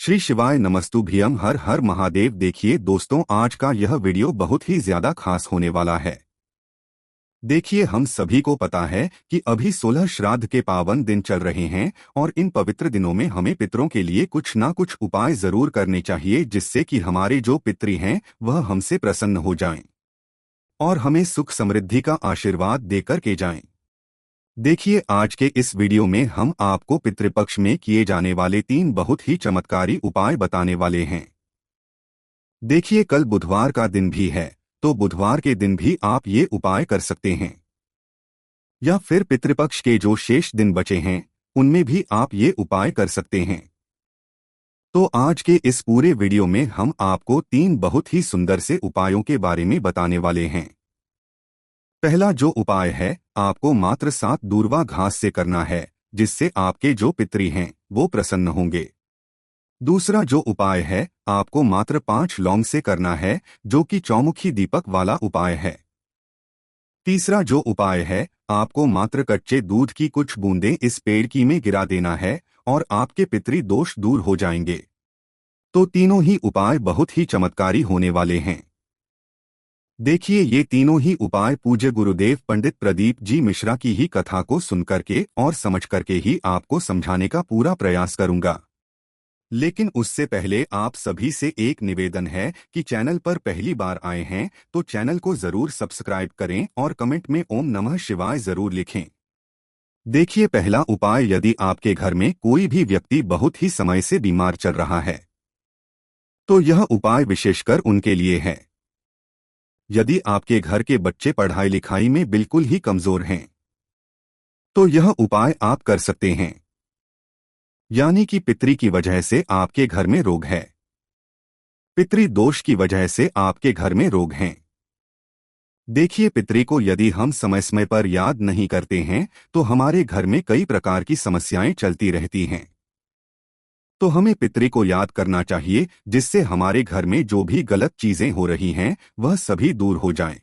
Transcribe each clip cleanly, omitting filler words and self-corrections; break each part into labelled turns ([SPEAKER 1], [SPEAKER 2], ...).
[SPEAKER 1] श्री शिवाय नमस्तुभ्यम हर हर महादेव। देखिए दोस्तों, आज का यह वीडियो बहुत ही ज्यादा खास होने वाला है। देखिए, हम सभी को पता है कि अभी 16 श्राद्ध के पावन दिन चल रहे हैं और इन पवित्र दिनों में हमें पितरों के लिए कुछ ना कुछ उपाय जरूर करने चाहिए, जिससे कि हमारे जो पितृ हैं वह हमसे प्रसन्न हो जाएं और हमें सुख समृद्धि का आशीर्वाद देकर के जाएं। देखिए, आज के इस वीडियो में हम आपको पितृपक्ष में किए जाने वाले 3 बहुत ही चमत्कारी उपाय बताने वाले हैं। देखिए, कल बुधवार का दिन भी है, तो बुधवार के दिन भी आप ये उपाय कर सकते हैं, या फिर पितृपक्ष के जो शेष दिन बचे हैं उनमें भी आप ये उपाय कर सकते हैं। तो आज के इस पूरे वीडियो में हम आपको 3 बहुत ही सुंदर से उपायों के बारे में बताने वाले हैं। पहला जो उपाय है, आपको मात्र 7 दूर्वा घास से करना है, जिससे आपके जो पितृ हैं वो प्रसन्न होंगे। दूसरा जो उपाय है, आपको मात्र 5 लौंग से करना है, जो कि चौमुखी दीपक वाला उपाय है। तीसरा जो उपाय है, आपको मात्र कच्चे दूध की कुछ बूंदें इस पेड़ की में गिरा देना है और आपके पितृ दोष दूर हो जाएंगे। तो तीनों ही उपाय बहुत ही चमत्कारी होने वाले हैं। देखिए, ये तीनों ही उपाय पूज्य गुरुदेव पंडित प्रदीप जी मिश्रा की ही कथा को सुनकर के और समझ करके ही आपको समझाने का पूरा प्रयास करूंगा। लेकिन उससे पहले आप सभी से एक निवेदन है कि चैनल पर पहली बार आए हैं तो चैनल को जरूर सब्सक्राइब करें और कमेंट में ओम नमः शिवाय जरूर लिखें। देखिए, पहला उपाय, यदि आपके घर में कोई भी व्यक्ति बहुत ही समय से बीमार चल रहा है तो यह उपाय विशेषकर उनके लिए है। यदि आपके घर के बच्चे पढ़ाई लिखाई में बिल्कुल ही कमजोर हैं तो यह उपाय आप कर सकते हैं। यानी कि पितृ की वजह से आपके घर में रोग है, पितृ दोष की वजह से आपके घर में रोग हैं। देखिए, पितृ को यदि हम समय समय पर याद नहीं करते हैं तो हमारे घर में कई प्रकार की समस्याएं चलती रहती हैं। तो हमें पितृ को याद करना चाहिए, जिससे हमारे घर में जो भी गलत चीजें हो रही हैं वह सभी दूर हो जाएं।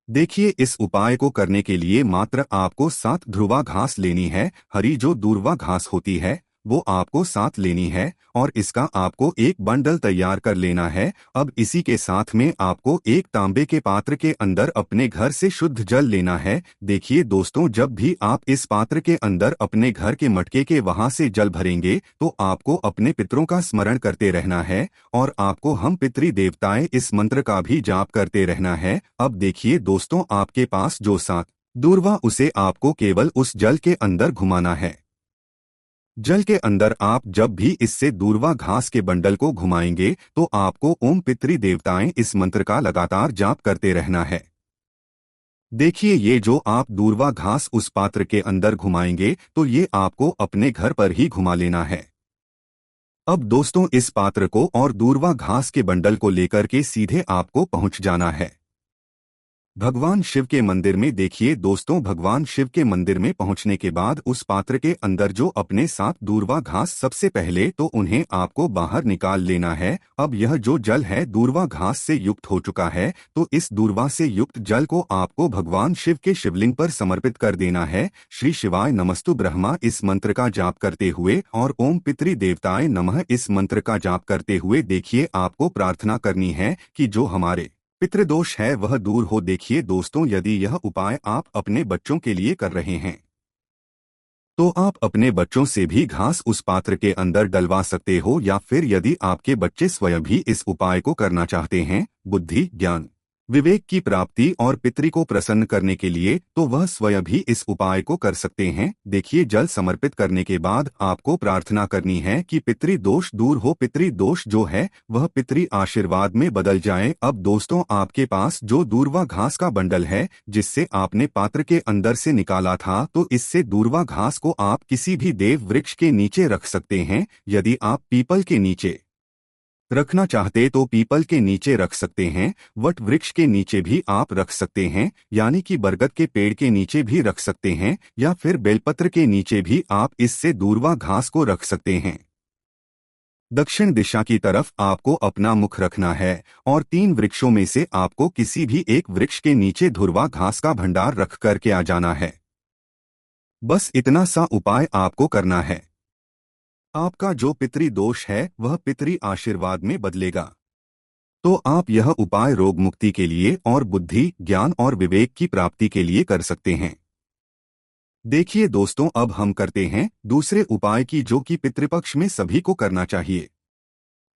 [SPEAKER 1] देखिए, इस उपाय को करने के लिए मात्र आपको 7 ध्रुवा घास लेनी है। हरी जो दूर्वा घास होती है वो आपको 7 लेनी है और इसका आपको एक बंडल तैयार कर लेना है। अब इसी के साथ में आपको एक तांबे के पात्र के अंदर अपने घर से शुद्ध जल लेना है। देखिए दोस्तों, जब भी आप इस पात्र के अंदर अपने घर के मटके के वहां से जल भरेंगे तो आपको अपने पितरों का स्मरण करते रहना है और आपको हम पितृ देवताएं इस मंत्र का भी जाप करते रहना है। अब देखिए दोस्तों, आपके पास जो 7 दूर्वा, उसे आपको केवल उस जल के अंदर घुमाना है। जल के अंदर आप जब भी इससे दूर्वा घास के बंडल को घुमाएंगे तो आपको ओम पितृ देवताएं इस मंत्र का लगातार जाप करते रहना है। देखिए, ये जो आप दूर्वा घास उस पात्र के अंदर घुमाएंगे तो ये आपको अपने घर पर ही घुमा लेना है। अब दोस्तों, इस पात्र को और दूर्वा घास के बंडल को लेकर के सीधे आपको पहुंच जाना है भगवान शिव के मंदिर में। देखिए दोस्तों, भगवान शिव के मंदिर में पहुंचने के बाद उस पात्र के अंदर जो अपने 7 दूर्वा घास, सबसे पहले तो उन्हें आपको बाहर निकाल लेना है। अब यह जो जल है दूर्वा घास से युक्त हो चुका है, तो इस दूर्वा से युक्त जल को आपको भगवान शिव के शिवलिंग पर समर्पित कर देना है। श्री शिवाय नमस्तु ब्रह्मा इस मंत्र का जाप करते हुए और ओम पितृ देवताय नमः इस मंत्र का जाप करते हुए देखिए आपको प्रार्थना करनी है कि जो हमारे पितृदोष है वह दूर हो। देखिए दोस्तों, यदि यह उपाय आप अपने बच्चों के लिए कर रहे हैं तो आप अपने बच्चों से भी घास उस पात्र के अंदर डलवा सकते हो, या फिर यदि आपके बच्चे स्वयं भी इस उपाय को करना चाहते हैं, बुद्धि, ज्ञान, विवेक की प्राप्ति और पितृ को प्रसन्न करने के लिए, तो वह स्वयं भी इस उपाय को कर सकते हैं। देखिए, जल समर्पित करने के बाद आपको प्रार्थना करनी है कि पितृ दोष दूर हो, पितृ दोष जो है वह पितृ आशीर्वाद में बदल जाए। अब दोस्तों, आपके पास जो दूर्वा घास का बंडल है जिससे आपने पात्र के अंदर से निकाला था, तो इससे दूर्वा घास को आप किसी भी देव वृक्ष के नीचे रख सकते हैं। यदि आप पीपल के नीचे रखना चाहते तो पीपल के नीचे रख सकते हैं, वट वृक्ष के नीचे भी आप रख सकते हैं, यानी कि बरगद के पेड़ के नीचे भी रख सकते हैं, या फिर बेलपत्र के नीचे भी आप इससे दूर्वा घास को रख सकते हैं। दक्षिण दिशा की तरफ आपको अपना मुख रखना है और 3 वृक्षों में से आपको किसी भी एक वृक्ष के नीचे धुर्वा घास का भंडार रख करके आ जाना है। बस इतना सा उपाय आपको करना है। आपका जो पितृ दोष है वह पितृ आशीर्वाद में बदलेगा। तो आप यह उपाय रोग मुक्ति के लिए और बुद्धि, ज्ञान और विवेक की प्राप्ति के लिए कर सकते हैं। देखिए दोस्तों, अब हम करते हैं दूसरे उपाय की, जो कि पितृपक्ष में सभी को करना चाहिए।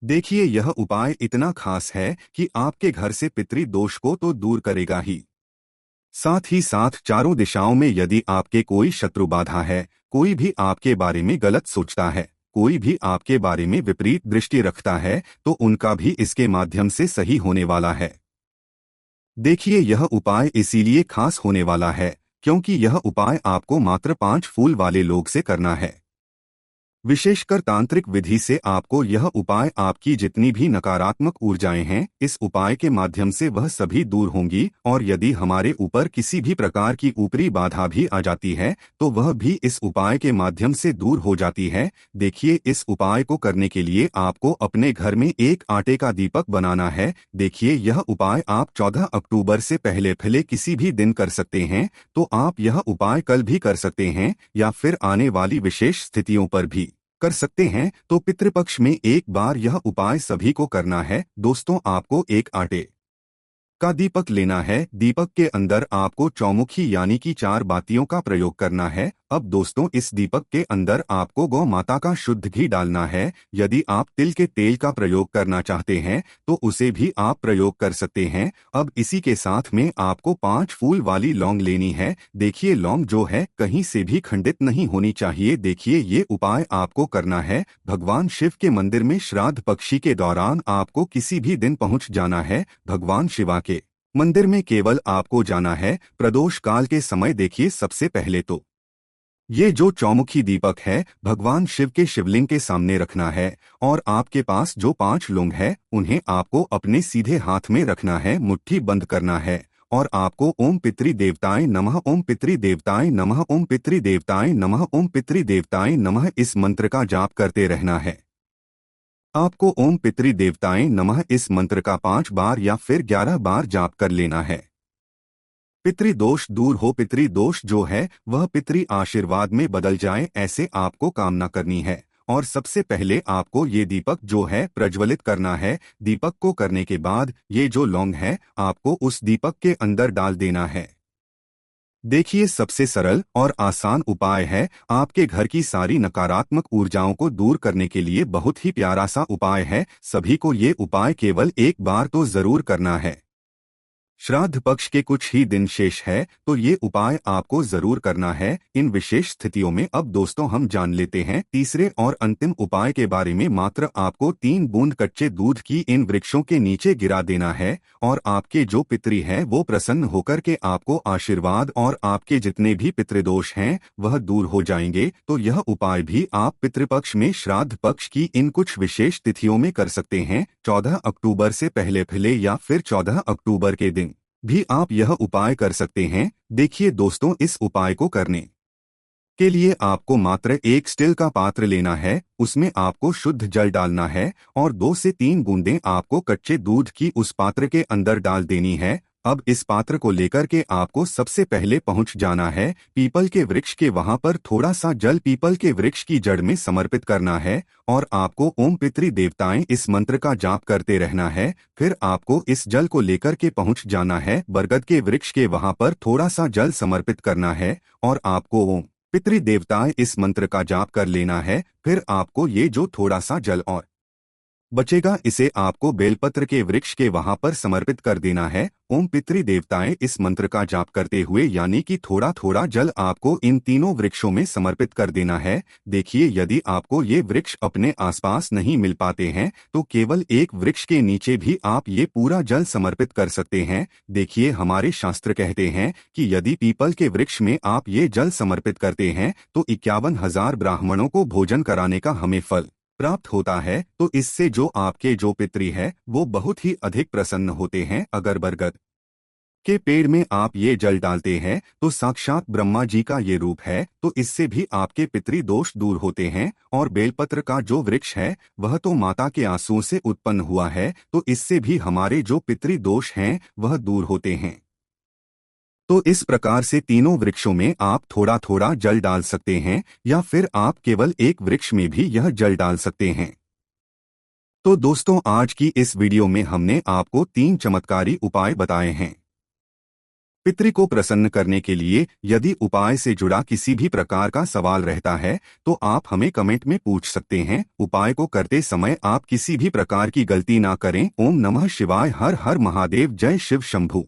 [SPEAKER 1] देखिए, यह उपाय इतना खास है कि आपके घर से पितृ दोष को तो दूर करेगा ही साथ चारों दिशाओं में यदि आपके कोई शत्रु बाधा है, कोई भी आपके बारे में गलत सोचता है, कोई भी आपके बारे में विपरीत दृष्टि रखता है, तो उनका भी इसके माध्यम से सही होने वाला है। देखिए, यह उपाय इसीलिए खास होने वाला है क्योंकि यह उपाय आपको मात्र 5 फूल वाले लोग से करना है। विशेषकर तांत्रिक विधि से आपको यह उपाय, आपकी जितनी भी नकारात्मक ऊर्जाएं हैं, इस उपाय के माध्यम से वह सभी दूर होंगी, और यदि हमारे ऊपर किसी भी प्रकार की ऊपरी बाधा भी आ जाती है तो वह भी इस उपाय के माध्यम से दूर हो जाती है। देखिए, इस उपाय को करने के लिए आपको अपने घर में एक आटे का दीपक बनाना है। देखिए, यह उपाय आप 14 अक्टूबर से पहले किसी भी दिन कर सकते हैं, तो आप यह उपाय कल भी कर सकते हैं या फिर आने वाली विशेष स्थितियों पर भी कर सकते हैं। तो पितृपक्ष में एक बार यह उपाय सभी को करना है। दोस्तों, आपको एक आटे का दीपक लेना है। दीपक के अंदर आपको चौमुखी यानी कि 4 बातियों का प्रयोग करना है। अब दोस्तों, इस दीपक के अंदर आपको गौ माता का शुद्ध घी डालना है। यदि आप तिल के तेल का प्रयोग करना चाहते हैं तो उसे भी आप प्रयोग कर सकते हैं। अब इसी के साथ में आपको 5 फूल वाली लौंग लेनी है। देखिए, लौंग जो है कहीं से भी खंडित नहीं होनी चाहिए। देखिए, ये उपाय आपको करना है भगवान शिव के मंदिर में श्राद्ध पक्षी के दौरान। आपको किसी भी दिन पहुंच जाना है भगवान शिवा के मंदिर में। केवल आपको जाना है प्रदोष काल के समय। देखिए, सबसे पहले तो ये जो चौमुखी दीपक है भगवान शिव के शिवलिंग के सामने रखना है, और आपके पास जो 5 लौंग है उन्हें आपको अपने सीधे हाथ में रखना है, मुट्ठी बंद करना है, और आपको ओम पितृ देवताएं नमः, ओम पितृ देवताएं नमः, ओम पितृ देवताएं नमः, ओम पितृ देवताएं नमः इस मंत्र का जाप करते रहना है। आपको ओम पितृ देवताएं नमः इस मंत्र का 5 बार या फिर 11 बार जाप कर लेना है। पितृदोष दूर हो, पितृदोष जो है वह पितृ आशीर्वाद में बदल जाए, ऐसे आपको कामना करनी है। और सबसे पहले आपको ये दीपक जो है प्रज्वलित करना है। दीपक को करने के बाद ये जो लौंग है आपको उस दीपक के अंदर डाल देना है। देखिए, सबसे सरल और आसान उपाय है। आपके घर की सारी नकारात्मक ऊर्जाओं को दूर करने के लिए बहुत ही प्यारा सा उपाय है। सभी को ये उपाय केवल एक बार तो जरूर करना है। श्राद्ध पक्ष के कुछ ही दिन शेष है, तो ये उपाय आपको जरूर करना है इन विशेष स्थितियों में। अब दोस्तों, हम जान लेते हैं तीसरे और अंतिम उपाय के बारे में। मात्र आपको 3 बूंद कच्चे दूध की इन वृक्षों के नीचे गिरा देना है, और आपके जो पितृ हैं वो प्रसन्न होकर के आपको आशीर्वाद, और आपके जितने भी पितृदोष हैं वह दूर हो जाएंगे। तो यह उपाय भी आप पितृपक्ष में श्राद्ध पक्ष की इन कुछ विशेष तिथियों में कर सकते हैं। 14 अक्टूबर से पहले या फिर 14 अक्टूबर के दिन भी आप यह उपाय कर सकते हैं। देखिए दोस्तों, इस उपाय को करने के लिए आपको मात्र एक स्टील का पात्र लेना है, उसमें आपको शुद्ध जल डालना है, और 2 से 3 बूंदें आपको कच्चे दूध की उस पात्र के अंदर डाल देनी है। अब इस पात्र को लेकर के आपको सबसे पहले पहुंच जाना है पीपल के वृक्ष के, वहां पर थोड़ा सा जल पीपल के वृक्ष की जड़ में समर्पित करना है, और आपको ओम पितृ देवताएं इस मंत्र का जाप करते रहना है। फिर आपको इस जल को लेकर के पहुंच जाना है बरगद के वृक्ष के, वहां पर थोड़ा सा जल समर्पित करना है, और आपको ओम पितृ देवताएं इस मंत्र का जाप कर लेना है। फिर आपको ये जो थोड़ा सा जल और बचेगा, इसे आपको बेलपत्र के वृक्ष के वहां पर समर्पित कर देना है। ओम पितृ देवताएं इस मंत्र का जाप करते हुए, यानी कि थोड़ा थोड़ा जल आपको इन तीनों वृक्षों में समर्पित कर देना है। देखिए, यदि आपको ये वृक्ष अपने आसपास नहीं मिल पाते हैं तो केवल एक वृक्ष के नीचे भी आप ये पूरा जल समर्पित कर सकते हैं। देखिए, हमारे शास्त्र कहते हैं कि यदि पीपल के वृक्ष में आप ये जल समर्पित करते हैं तो 51,000 ब्राह्मणों को भोजन कराने का हमें फल प्राप्त होता है। तो इससे जो आपके जो पितृ है वो बहुत ही अधिक प्रसन्न होते हैं। अगर बरगद के पेड़ में आप ये जल डालते हैं तो साक्षात ब्रह्मा जी का ये रूप है, तो इससे भी आपके पितृ दोष दूर होते हैं। और बेलपत्र का जो वृक्ष है वह तो माता के आंसुओं से उत्पन्न हुआ है, तो इससे भी हमारे जो पितृ दोष हैं वह दूर होते हैं। तो इस प्रकार से तीनों वृक्षों में आप थोड़ा थोड़ा जल डाल सकते हैं या फिर आप केवल एक वृक्ष में भी यह जल डाल सकते हैं। तो दोस्तों, आज की इस वीडियो में हमने आपको 3 चमत्कारी उपाय बताए हैं पितृ को प्रसन्न करने के लिए। यदि उपाय से जुड़ा किसी भी प्रकार का सवाल रहता है तो आप हमें कमेंट में पूछ सकते हैं। उपाय को करते समय आप किसी भी प्रकार की गलती ना करें। ओम नमः शिवाय। हर हर महादेव। जय शिव शंभू।